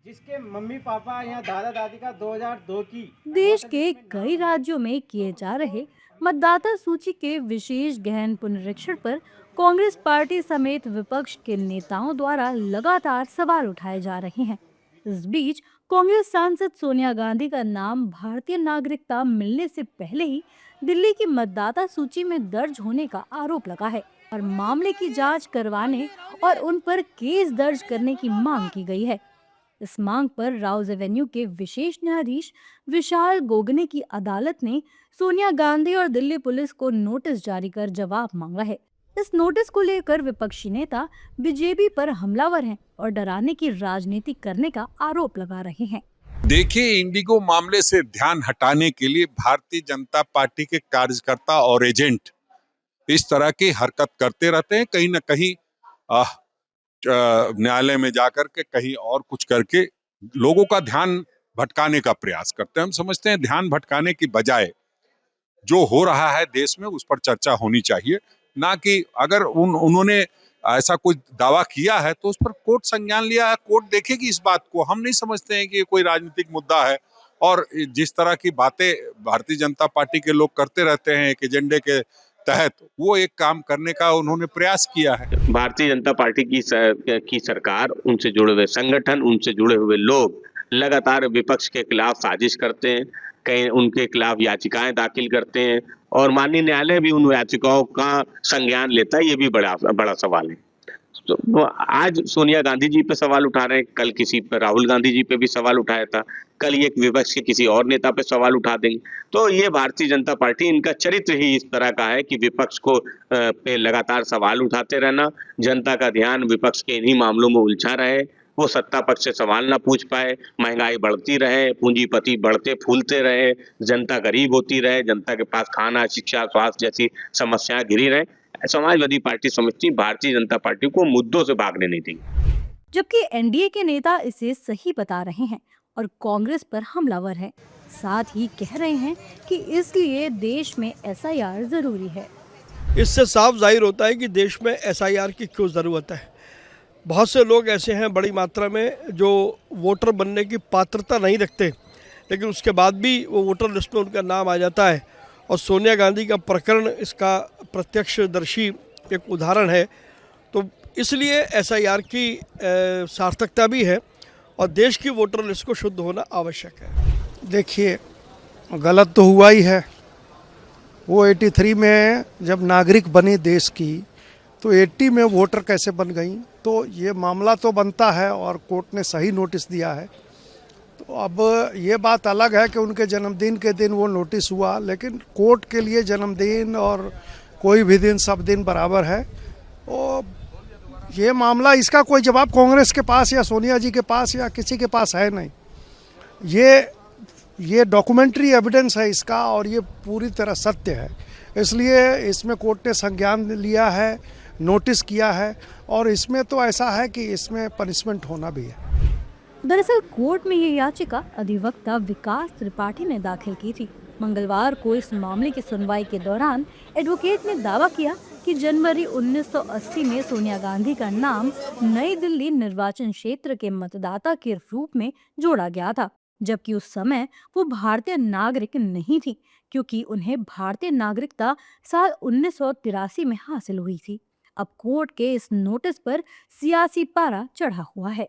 जिसके mummy papa या दादा दादी का 2002 की देश वोटर के लिस्ट में नाम कई राज्यों में किए जा रहे मतदाता सूची के विशेष गहन पुनरीक्षण पर कांग्रेस पार्टी समेत विपक्ष के नेताओं द्वारा लगातार सवाल उठाए जा रहे हैं। इस बीच कांग्रेस सांसद सोनिया गांधी का नाम भारतीय नागरिकता मिलने से पहले ही दिल्ली की मतदाता सूची में दर्ज होने का आरोप लगा है और मामले की जांच करवाने और उन पर केस दर्ज करने की मांग की गई है। इस मांग पर राउज एवेन्यू के विशेष न्यायाधीश विशाल गोगने की अदालत ने सोनिया गांधी और दिल्ली पुलिस को नोटिस जारी कर जवाब मांगा है। इस नोटिस को लेकर विपक्षी नेता बीजेपी पर हमलावर हैं और डराने की राजनीति करने का आरोप लगा रहे हैं। देखिए, इंडिगो मामले से ध्यान हटाने के लिए भारतीय जनता पार्टी के कार्यकर्ता और एजेंट इस तरह की हरकत करते रहते हैं। कहीं ना कहीं न्यायालय में जाकर के कहीं और कुछ करके लोगों का ध्यान भटकाने का प्रयास करते हैं। हम समझते हैं ध्यान भटकाने की बजाय जो हो रहा है देश में उस पर चर्चा होनी चाहिए, ना कि अगर उन्होंने ऐसा कोई दावा किया है तो उस पर कोर्ट संज्ञान लिया है, कोर्ट देखेगी इस बात को। हम नहीं समझते हैं कि ये कोई राजनीतिक मुद्दा है। और जिस तरह की बातें भारतीय जनता पार्टी के लोग करते रहते हैं एक एजेंडे के तहत, वो एक काम करने का उन्होंने प्रयास किया है। भारतीय जनता पार्टी की सरकार, उनसे जुड़े हुए संगठन, उनसे जुड़े हुए लोग लगातार विपक्ष के खिलाफ साजिश करते हैं, कई उनके खिलाफ याचिकाएं दाखिल करते हैं और माननीय न्यायालय भी उन याचिकाओं का संज्ञान लेता है। ये भी बड़ा बड़ा सवाल है। तो आज सोनिया गांधी जी पे सवाल उठा रहे हैं, कल किसी पे राहुल गांधी जी पे भी सवाल उठाया था, कल ये विपक्ष के किसी और नेता पे सवाल उठा देंगे। तो ये भारतीय जनता पार्टी, इनका चरित्र ही इस तरह का है कि विपक्ष को पे लगातार सवाल उठाते रहना, जनता का ध्यान विपक्ष के इन्हीं मामलों में उलझा रहे, वो सत्ता पक्ष से सवाल ना पूछ पाए, महंगाई बढ़ती रहे, पूंजीपति बढ़ते फूलते रहे, जनता गरीब होती रहे, जनता के पास खाना, शिक्षा, स्वास्थ्य जैसी समस्याएं घिरी रहे। समाजवादी पार्टी समझती भारतीय जनता पार्टी को मुद्दों से भागने नहीं देगी। जबकि एनडीए के नेता इसे सही बता रहे हैं और कांग्रेस पर हमलावर हैं। साथ ही कह रहे हैं कि इसलिए देश में एसआईआर जरूरी है। इससे साफ जाहिर होता है कि देश में एसआईआर की क्यों ज़रूरत है। बहुत से लोग ऐसे हैं बड़ी मात्रा में जो वोटर बनने की पात्रता नहीं रखते, लेकिन उसके बाद भी वो वोटर लिस्ट में उनका नाम आ जाता है। और सोनिया गांधी का प्रकरण इसका प्रत्यक्षदर्शी एक उदाहरण है। तो इसलिए एसआईआर की सार्थकता भी है और देश की वोटर लिस्ट को शुद्ध होना आवश्यक है। देखिए, गलत तो हुआ ही है। वो 83 में जब नागरिक बने देश की, तो 80 में वोटर कैसे बन गई, तो ये मामला तो बनता है और कोर्ट ने सही नोटिस दिया है। तो अब ये बात अलग है कि उनके जन्मदिन के दिन वो नोटिस हुआ, लेकिन कोर्ट के लिए जन्मदिन और कोई भी दिन सब दिन बराबर है। और ये मामला, इसका कोई जवाब कांग्रेस के पास या सोनिया जी के पास या किसी के पास है नहीं। ये डॉक्यूमेंट्री एविडेंस है इसका और ये पूरी तरह सत्य है। इसलिए इसमें कोर्ट ने संज्ञान लिया है, नोटिस किया है और इसमें तो ऐसा है कि इसमें पनिशमेंट होना भी है। दरअसल कोर्ट में ये याचिका अधिवक्ता विकास त्रिपाठी ने दाखिल की थी। मंगलवार को इस मामले की सुनवाई के दौरान एडवोकेट ने दावा किया कि जनवरी 1980 में सोनिया गांधी का नाम नई दिल्ली निर्वाचन क्षेत्र के मतदाता के रूप में जोड़ा गया था, जबकि उस समय वो भारतीय नागरिक नहीं थी, क्योंकि उन्हें भारतीय नागरिकता साल 1983 में हासिल हुई थी। अब कोर्ट के इस नोटिस पर सियासी पारा चढ़ा हुआ है।